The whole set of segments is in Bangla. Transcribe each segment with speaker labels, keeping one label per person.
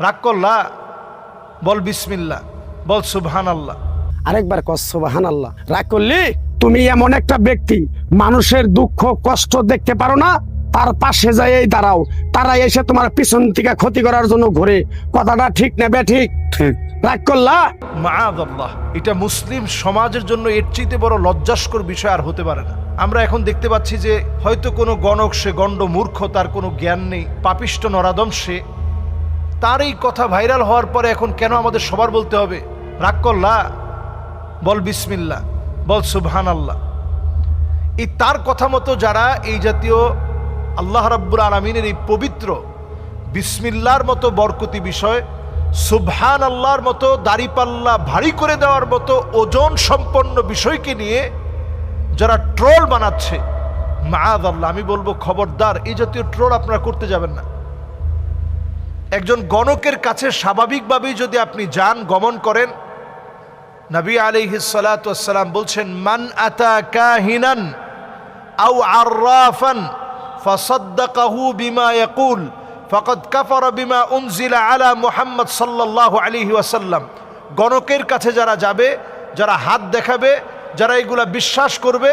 Speaker 1: রাগ করলা, বল বিসমিল্লাহ, বল সুবহানাল্লাহ।
Speaker 2: আরেকবার কস সুবহানাল্লাহ। রাগ করলি? তুমি এমন একটা ব্যক্তি, মানুষের দুঃখ কষ্ট দেখতে পারো না, তার পাশে যাই দাঁড়াও, তারা এসে তোমার পিছন থেকে ক্ষতি করার জন্য ঘুরে। কথাটা ঠিক নেবে? ঠিক ঠিক। রাগ করলা?
Speaker 1: মাআযাল্লাহ, এটা মুসলিম সমাজের জন্য এর চেয়ে বড় লজ্জাস্কর বিষয় আর হতে পারে না। আমরা এখন দেখতে পাচ্ছি যে হয়তো কোনো গণক, সে গণ্ড মূর্খ, তার কোনো জ্ঞান নেই, পাপিষ্ট নরাদম সে, তার এই কথা ভাইরাল হওয়ার পরে এখন কেন আমাদের সবার বলতে হবে রাগ করলা, বল বিসমিল্লাহ, বল সুবহানাল্লাহ। এই তার কথা মতো যারা এই জাতীয় আল্লাহ রাব্বুল আলামিনের এই পবিত্র বিসমিল্লাহর মতো বরকতি বিষয়, সুবহানাল্লাহর মতো দাড়িপাল্লা ভারী করে দেওয়ার মতো ওজন সম্পন্ন বিষয়কে নিয়ে যারা ট্রোল বানাচ্ছে, মাআযাল্লাহ, আমি বলবো খবরদার, এই জাতীয় ট্রোল আপনারা করতে যাবেন না। একজন গণকের কাছে স্বাভাবিকভাবেই যদি আপনি যান, গমন করেন, নবী আলাইহিস সালাতু ওয়াস সালাম বলছেন, মান আতা কাহিনান আও আররাফান ফাসাদ্দাকাহু বিমা ইয়াকুল ফাকাদ কাফারা বিমা উনজিলা আলা মুহাম্মদ সাল্লাল্লাহু আলাইহি ওয়াসাল্লাম। গণকের কাছে যারা যাবে, যারা হাত দেখাবে, যারা এগুলা বিশ্বাস করবে,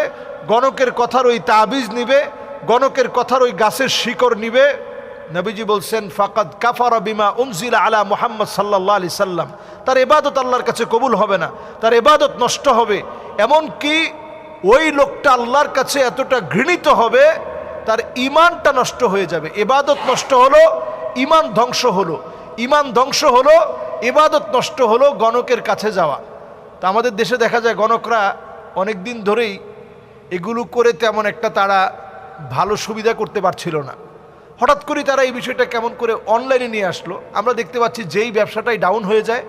Speaker 1: গণকের কথার ওই তাবিজ নিবে, গণকের কথার ওই গাছের শিকড় নিবে, নবীজি বলছেন ফাকাদ কাফারা বিমা উনজিলা আলা মুহাম্মদ সাল্লাল্লাহু আলাইহি সাল্লাম, তার ইবাদত আল্লাহর কাছে কবুল হবে না, তার ইবাদত নষ্ট হবে। এমনকি ওই লোকটা আল্লাহর কাছে এতটা ঘৃণিত হবে, তার ঈমানটা নষ্ট হয়ে যাবে। ইবাদত নষ্ট হলো, ঈমান ধ্বংস হলো, ঈমান ধ্বংস হলো, ইবাদত নষ্ট হলো, গণকের কাছে যাওয়া। তা আমাদের দেশে দেখা যায় গণকরা অনেক দিন ধরেই এগুলো করে তেমন একটা তারা ভালো সুবিধা করতে পারছিল না। হঠাৎ করে তারা এই বিষয়টা কেমন করে অনলাইনে নিয়ে আসলো। আমরা দেখতে পাচ্ছি যেই ব্যবসাটাই ডাউন হয়ে যায়,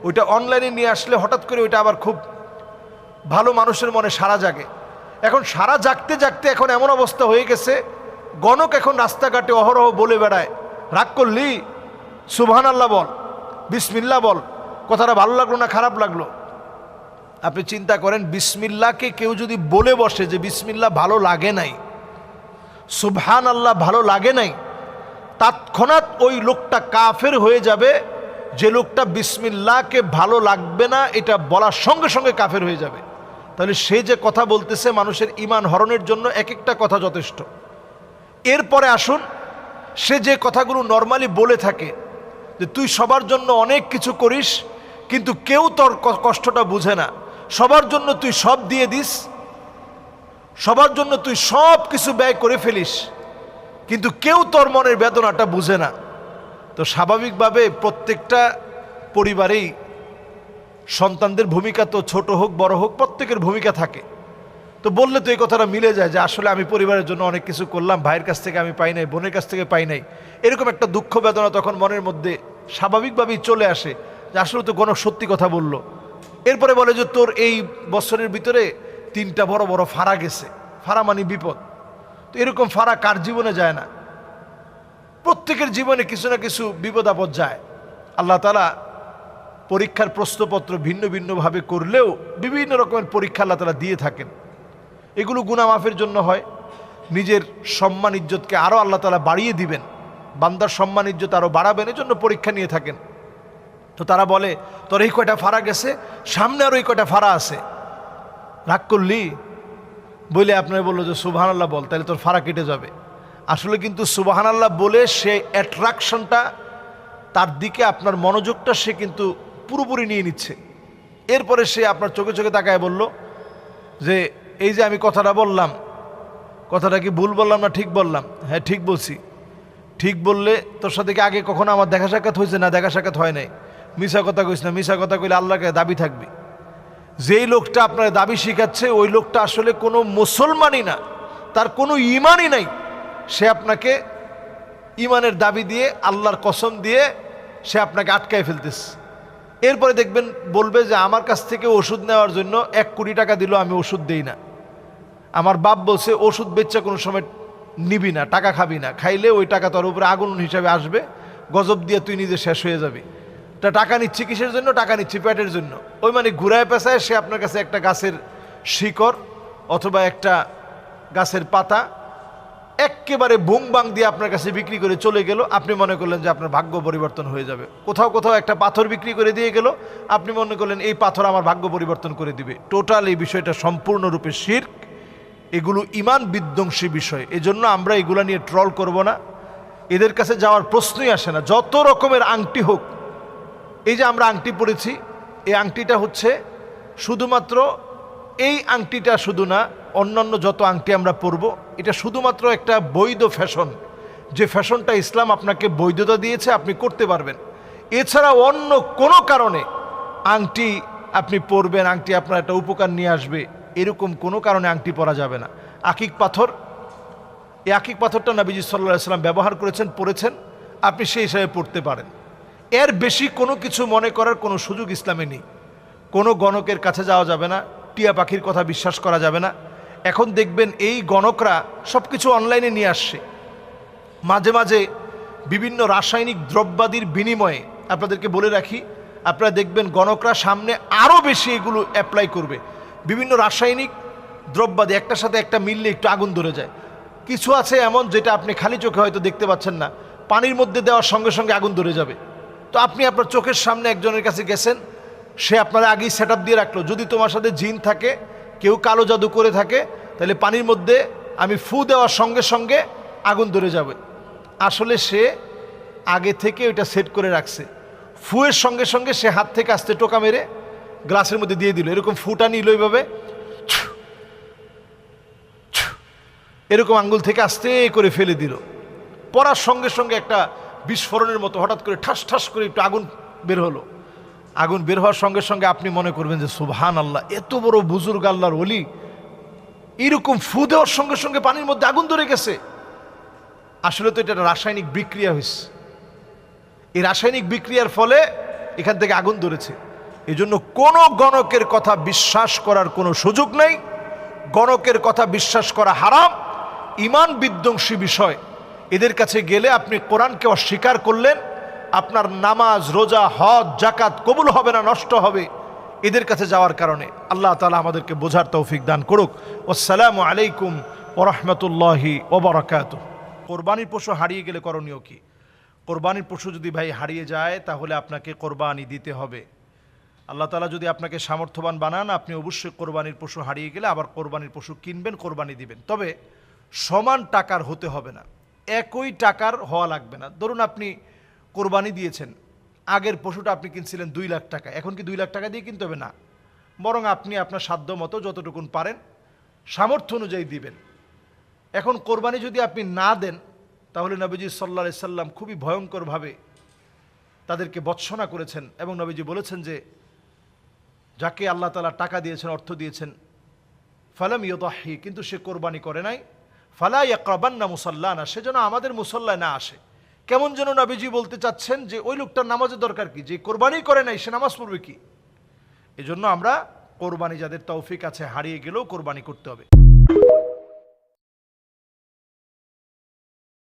Speaker 1: ওইটা অনলাইনে নিয়ে আসলে হঠাৎ করে ওইটা আবার খুব ভালো মানুষের মনে সাড়া জাগে। এখন সাড়া জাগতে জাগতে এখন এমন অবস্থা হয়ে গেছে, গণক এখন রাস্তাঘাটে অহরহ বলে বেড়ায়, রাগ করলি সুবহানাল্লাহ বল, বিসমিল্লাহ বল। কথাটা ভালো লাগলো না খারাপ লাগলো? আপনি চিন্তা করেন, বিসমিল্লাহকে কেউ যদি বলে বসে যে বিসমিল্লাহ ভালো লাগে নাই, সুবহানাল্লাহ ভালো লাগে নাই, তৎক্ষণাৎ ওই লোকটা কাফের হয়ে যাবে। যে লোকটা বিসমিল্লাহকে ভালো লাগবে না এটা বলার সঙ্গে সঙ্গে কাফের হয়ে যাবে। তাহলে সে যে কথা বলতেছে, মানুষের ঈমান হরণের জন্য এক একটা কথা যথেষ্ট। এরপরে আসুন, সে যে কথাগুলো নর্মালি বলে থাকে যে তুই সবার জন্য অনেক কিছু করিস কিন্তু কেউ তোর কষ্টটা বুঝে না, সবার জন্য তুই সব দিয়ে দিস, সবার জন্য তুই সব কিছু ব্যয় করে ফেলিস, কিন্তু কেউ তোর মনের বেদনাটা বুঝে না। তো স্বাভাবিকভাবে প্রত্যেকটা পরিবারেই সন্তানদের ভূমিকা তো ছোট হোক বড় হোক প্রত্যেকের ভূমিকা থাকে। তো বললে তো এই কথাটা মিলে যায় যে আসলে আমি পরিবারের জন্য অনেক কিছু করলাম, ভাইয়ের কাছ থেকে আমি পাই নাই, বোনের কাছ থেকে পাই নাই, এরকম একটা দুঃখ বেদনা তখন মনের মধ্যে স্বাভাবিকভাবেই চলে আসে যে আসলে তো গণক সত্যি কথা বলল। এরপরে বলে যে তোর এই বছরের ভিতরে 3টা বড় বড় ফাড়া গেছে, ফাড়া মানে বিপদ। তো এরকম ফাড়া কার জীবনে যায় না? প্রত্যেকের জীবনে কিছু না কিছু বিপদ আপদ যায়। আল্লাহ তাআলা পরীক্ষার প্রশ্নপত্র ভিন্ন ভিন্নভাবে করলেও বিভিন্ন রকমের পরীক্ষা আল্লাহ তাআলা দিয়ে থাকেন। এগুলো গুনাহ মাফের জন্য হয়, নিজের সম্মান ইজ্জতকে আরও আল্লাহ তাআলা বাড়িয়ে দিবেন, বান্দার সম্মান ইজ্জত আরও বাড়াবেন, এজন্য পরীক্ষা নিয়ে থাকেন। তো তারা বলে তোর এই কয়টা ফাড়া গেছে, সামনে আরও এই কয়টা ফাড়া আছে, রাগ করলি বলে আপনার বললো যে সুবহানাল্লাহ বল, তাহলে তোর ফাড়া কেটে যাবে। আসলে কিন্তু সুবহানাল্লাহ বলে সে অ্যাট্রাকশনটা, তার দিকে আপনার মনোযোগটা সে কিন্তু পুরোপুরি নিয়ে নিচ্ছে। এরপরে সে আপনার চোখে চোখে তাকায় বলল যে এই যে আমি কথাটা বললাম, কথাটা কি ভুল বললাম না ঠিক বললাম? হ্যাঁ ঠিক বলছি। ঠিক বললে তোর সাথে কি আগে কখনো আমার দেখা সাক্ষাৎ হয়েছে? না, দেখা সাক্ষাৎ হয় নাই। মিশা কথা কইস না, মিশা কথা কইলে আল্লাহকে দাবি থাকবি। যেই লোকটা আপনার দাবি শিখাচ্ছে ওই লোকটা আসলে কোনো মুসলমানই না, তার কোনো ঈমানই নাই, সে আপনাকে ঈমানের দাবি দিয়ে আল্লাহর কসম দিয়ে সে আপনাকে আটকায় ফেলতেছে। এরপরে দেখবেন বলবে যে আমার কাছ থেকে ওষুধ নেওয়ার জন্য 1 কোটি টাকা দিল, আমি ওষুধ দেই না। আমার বাপ বলছে ওষুধ বেচা কোনো সময় নিবি না, টাকা খাবি না, খাইলে ওই টাকা তোর উপরে আগুন হিসাবে আসবে, গজব দিয়ে তুই নিজে শেষ হয়ে যাবি। তা টাকা নিচ্ছি কিসের জন্য? টাকা নিচ্ছি পেটের জন্য। ওই মানে ঘুরায় পেঁচায় সে আপনার কাছে একটা গাছের শিকড় অথবা একটা গাছের পাতা এক্কেবারে বুং বাং দিয়ে আপনার কাছে বিক্রি করে চলে গেল, আপনি মনে করলেন যে আপনার ভাগ্য পরিবর্তন হয়ে যাবে। কোথাও কোথাও একটা পাথর বিক্রি করে দিয়ে গেল, আপনি মনে করলেন এই পাথর আমার ভাগ্য পরিবর্তন করে দিবে। টোটাল এই বিষয়টা সম্পূর্ণরূপে শিরক, এগুলো ঈমান বিধ্বংসী বিষয়। এজন্য আমরা এগুলা নিয়ে ট্রল করব না, এদের কাছে যাওয়ার প্রশ্নই আসে না। যত রকমের আংটি হোক, এই যে আমরা আংটি পরেছি, এই আংটিটা হচ্ছে শুধুমাত্র, এই আংটিটা শুধু না, অন্যান্য যত আংটি আমরা পরব, এটা শুধুমাত্র একটা বৈধ ফ্যাশন, যে ফ্যাশনটা ইসলাম আপনাকে বৈধতা দিয়েছে, আপনি করতে পারবেন। এছাড়া অন্য কোনো কারণে আংটি আপনি পরবেন, আংটি আপনার একটা উপকার নিয়ে আসবে, এরকম কোনো কারণে আংটি পরা যাবে না। আকিক পাথর, এই আকিক পাথরটা নবীজি সাল্লাল্লাহু আলাইহি সাল্লাম ব্যবহার করেছেন, পরেছেন, আপনি সেই হিসাবে পড়তে পারেন। এর বেশি কোনো কিছু মনে করার কোনো সুযোগ ইসলামে নেই। কোনো গণকের কাছে যাওয়া যাবে না, টিয়া পাখির কথা বিশ্বাস করা যাবে না। এখন দেখবেন এই গণকরা সব কিছু অনলাইনে নিয়ে আসছে। মাঝে মাঝে বিভিন্ন রাসায়নিক দ্রব্যাদির বিনিময়ে, আপনাদেরকে বলে রাখি, আপনারা দেখবেন গণকরা সামনে আরও বেশি এগুলো অ্যাপ্লাই করবে। বিভিন্ন রাসায়নিক দ্রব্যাদি একটার সাথে একটা মিললে একটু আগুন ধরে যায়। কিছু আছে এমন যেটা আপনি খালি চোখে হয়তো দেখতে পাচ্ছেন না, পানির মধ্যে দেওয়ার সঙ্গে সঙ্গে আগুন ধরে যাবে। তো আপনি আপনার চোখের সামনে একজনের কাছে গেছেন, সে আপনার আগেই সেট আপ দিয়ে রাখলো, যদি তোমার সাথে জিন থাকে, কেউ কালো জাদু করে থাকে, তাহলে পানির মধ্যে আমি ফু দেওয়ার সঙ্গে সঙ্গে আগুন ধরে যাবে। আসলে সে আগে থেকে ওইটা সেট করে রাখছে। ফুয়ের সঙ্গে সঙ্গে সে হাত থেকে আস্তে টোকা মেরে গ্লাসের মধ্যে দিয়ে দিল, এরকম ফুটা নিল এইভাবে, এরকম আঙ্গুল থেকে আস্তে করে ফেলে দিল। পড়ার সঙ্গে সঙ্গে একটা বিস্ফোরণের মতো হঠাৎ করে ঠাস ঠাস করে একটু আগুন বের হলো। আগুন বের হওয়ার সঙ্গে সঙ্গে আপনি মনে করবেন যে সুবহান আল্লাহ, এত বড় বুজুর্গ আল্লাহর ওলি, এরকম ফু দেওয়ার সঙ্গে সঙ্গে পানির মধ্যে আগুন ধরে গেছে। আসলে তো এটা একটা রাসায়নিক বিক্রিয়া হয়েছে। এই রাসায়নিক বিক্রিয়ার ফলে এখান থেকে আগুন ধরেছে। এই জন্য কোনো গণকের কথা বিশ্বাস করার কোনো সুযোগ নেই। গণকের কথা বিশ্বাস করা হারাম, ঈমান বিধ্বংসী বিষয়। এদের কাছে গেলে আপনি কোরআনকে অস্বীকার করলেন, আপনার নামাজ, রোজা, হজ, জাকাত কবুল হবে না, নষ্ট হবে এদের কাছে যাওয়ার কারণে। আল্লাহ তাআলা আমাদেরকে বোঝার তৌফিক দান করুক। আসসালামু আলাইকুম ওয়া রাহমাতুল্লাহি ওয়া বারাকাতুহু। কোরবানির পশু হারিয়ে গেলে করণীয় কি? কোরবানির পশু যদি ভাই হারিয়ে যায়, তাহলে আপনাকে কোরবানি দিতে হবে। আল্লাহ তাআলা যদি আপনাকে সামর্থ্যবান বানান, আপনি অবশ্যই কোরবানির পশু হারিয়ে গেলে আবার কোরবানির পশু কিনবেন, কোরবানি দিবেন। তবে সমান টাকার হতে হবে না, একই টাকার হওয়া লাগবে না। ধরুন আপনি কোরবানি দিয়েছেন, আগের পশুটা আপনি কিনছিলেন 2 লাখ টাকা, এখন কি 2 লাখ টাকা দিয়ে কিনতে হবে? না, বরং আপনি আপনার সাধ্য মতো যতটুকুন পারেন সামর্থ্য অনুযায়ী দিবেন। এখন কোরবানি যদি আপনি না দেন, তাহলে নবীজি সাল্লাল্লাহু আলাইহি সাল্লাম খুবই ভয়ঙ্করভাবে তাদেরকে ভর্ৎসনা করেছেন, এবং নবীজি বলেছেন যে যাকে আল্লাহ তাআলা টাকা দিয়েছেন, অর্থ দিয়েছেন, ফালাম ইউদাহি, কিন্তু সে কোরবানি করে নাই, ফালা ইয়াকরাবান্না মুসাল্লানা, সে যেন আমাদের মুসল্লায় না আসে। কেমন যেন নবীজি বলতে চাচ্ছেন যে ওই লোকটার নামাজের দরকার কি, যে কোরবানি করে নাই সে নামাজ পড়বে কি? এজন্য আমরা কোরবানি, যাদের তৌফিক আছে, হারিয়ে গেলেও কোরবানি করতে হবে।